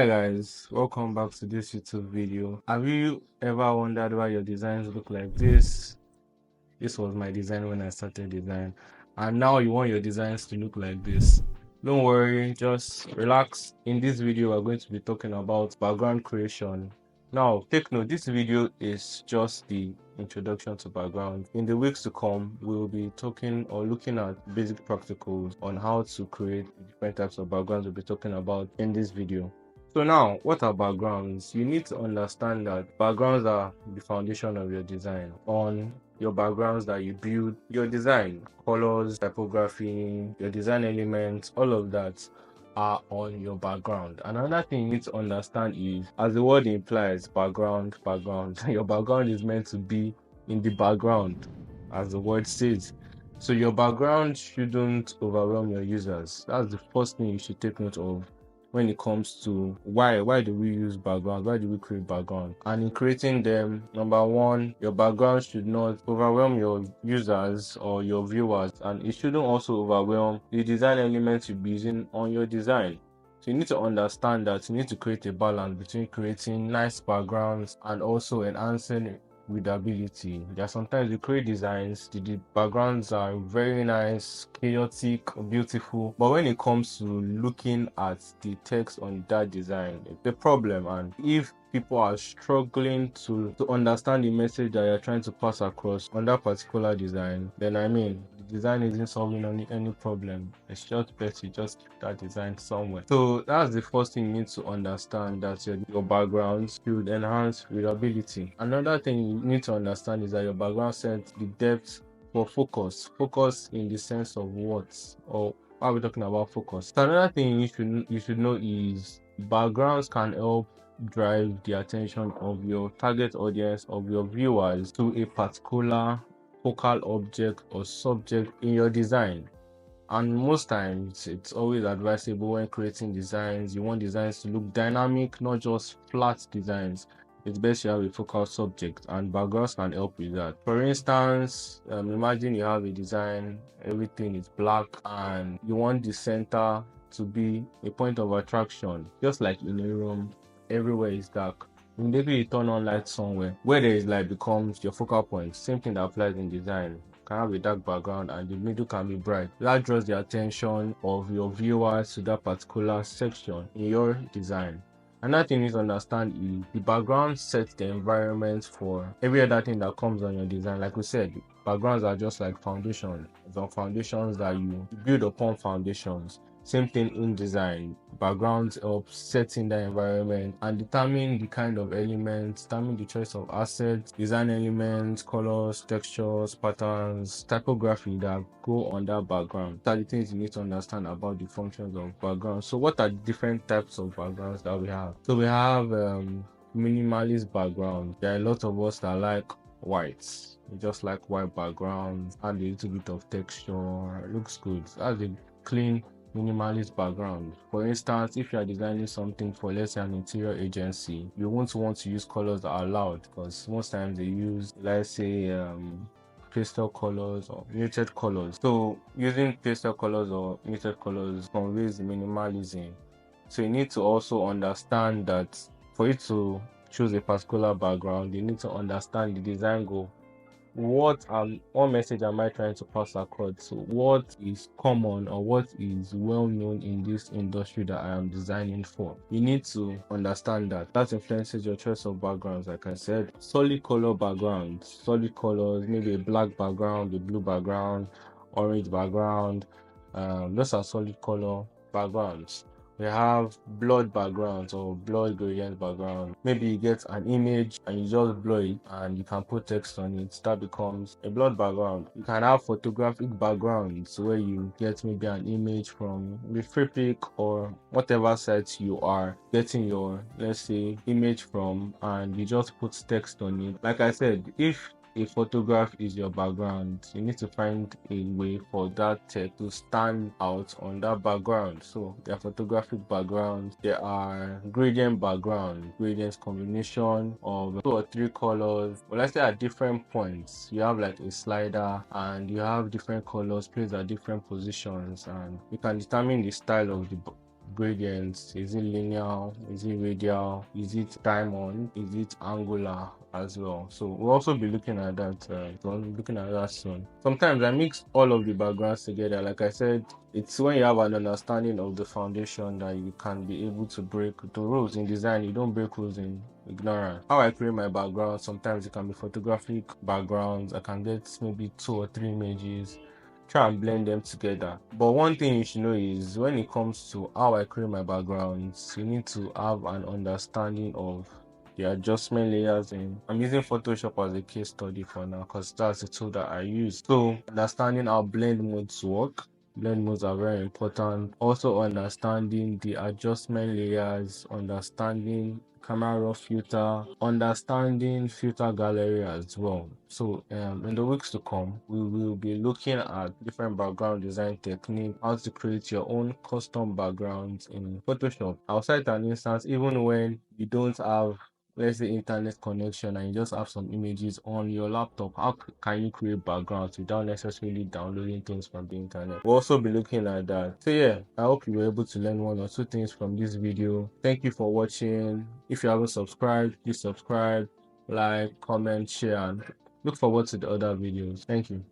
Hi guys, welcome back to this YouTube video. Have you ever wondered why your designs look like this? This was my design when I started design, and now you want your designs to look like this. Don't worry, just relax. In this video, we're going to be talking about background creation. Now, take note, this video is just the introduction to background. In the weeks to come, we'll be talking or looking at basic practicals on how to create different types of backgrounds we'll be talking about in this video. So now, what are backgrounds? You need to understand that backgrounds are the foundation of your design. On your backgrounds that you build your design, colors, typography, your design elements, all of that are on your background. Another thing you need to understand is, as the word implies, background. Your background is meant to be in the background, as the word says. So your background shouldn't overwhelm your users. That's the first thing you should take note of when it comes to why do we use backgrounds, why do we create background. And in creating them, number one, your background should not overwhelm your users or your viewers, and it shouldn't also overwhelm the design elements you'll be using on your design. So you need to understand that you need to create a balance between creating nice backgrounds and also enhancing readability. There are sometimes you create designs, the backgrounds are very nice, chaotic, beautiful, but when it comes to looking at the text on that design, it's a problem. And if people are struggling to understand the message that you're trying to pass across on that particular design, then the design isn't solving any problem. It's just best you just keep that design somewhere. So that's the first thing you need to understand, that your backgrounds should enhance readability. Another thing you need to understand is that your background sets the depth for focus in the sense of what, or why are we talking about focus? So another thing you should know is backgrounds can help drive the attention of your target audience, of your viewers, to a particular focal object or subject in your design. And most times it's always advisable when creating designs, you want designs to look dynamic, not just flat designs. It's best you have a focal subject, and backgrounds can help with that. For instance, imagine you have a design, everything is black, and you want the center to be a point of attraction. Just like in a room, everywhere is dark. Maybe you turn on light somewhere, where there is light becomes your focal point. Same thing that applies in design. Can have a dark background and the middle can be bright. That draws the attention of your viewers to that particular section in your design. Another thing you need to understand is the background sets the environment for every other thing that comes on your design. Like we said, backgrounds are just like foundations. Some foundations that you build upon foundations. Same thing in design. Backgrounds help setting the environment and determine the kind of elements, determine the choice of assets, design elements, colors, textures, patterns, typography that go on that background. These are the things you need to understand about the functions of background. So what are the different types of backgrounds that we have? So we have minimalist background. There are a lot of us that like whites. We just like white backgrounds and a little bit of texture. It looks good. That's a clean minimalist background. For instance, if you are designing something for, let's say, an interior agency, you won't want to use colors that are loud, because most times they use, let's say, pastel colors or muted colors. So using pastel colors or muted colors conveys minimalism. So you need to also understand that for you to choose a particular background, you need to understand the design goal. What message am I trying to pass across? So what is common or what is well known in this industry that I am designing for? You need to understand that influences your choice of backgrounds. Like I said, solid color backgrounds, solid colors, maybe a black background, a blue background, orange background. Those are solid color backgrounds. We have blood backgrounds or blood gradient background. Maybe you get an image and you just blur it and you can put text on it. That becomes a blood background. You can have photographic backgrounds where you get maybe an image from the Freepik or whatever site you are getting your, let's say, image from, and you just put text on it. Like I said, if a photograph is your background, you need to find a way for that text to stand out on that background. So there are photographic backgrounds, there are gradient background, gradients combination of 2 or 3 colors, but let's say at different points you have like a slider and you have different colors placed at different positions, and you can determine the style of gradients? Is it linear? Is it radial? Is it diamond? Is it angular as well? So we'll also be looking at that. Looking at that soon. Sometimes I mix all of the backgrounds together. Like I said, it's when you have an understanding of the foundation that you can be able to break the rules in design. You don't break rules in ignorance. How I create my background, sometimes it can be photographic backgrounds. I can get maybe 2 or 3 images, try and blend them together. But one thing you should know is when it comes to how I create my backgrounds, you need to have an understanding of the adjustment layers. In I'm using Photoshop as a case study for now because that's the tool that I use. So understanding how blend modes work. Blend modes are very important. Also understanding the adjustment layers, understanding camera raw filter, understanding filter gallery as well. So in the weeks to come, we will be looking at different background design technique, how to create your own custom backgrounds in Photoshop. I'll cite an instance even when you don't have, let's say, internet connection and you just have some images on your laptop. How can you create backgrounds without necessarily downloading things from the internet? We'll also be looking at that. So yeah, I hope you were able to learn 1 or 2 things from this video. Thank you for watching. If you haven't subscribed, please subscribe, like, comment, share, and look forward to the other videos. Thank you.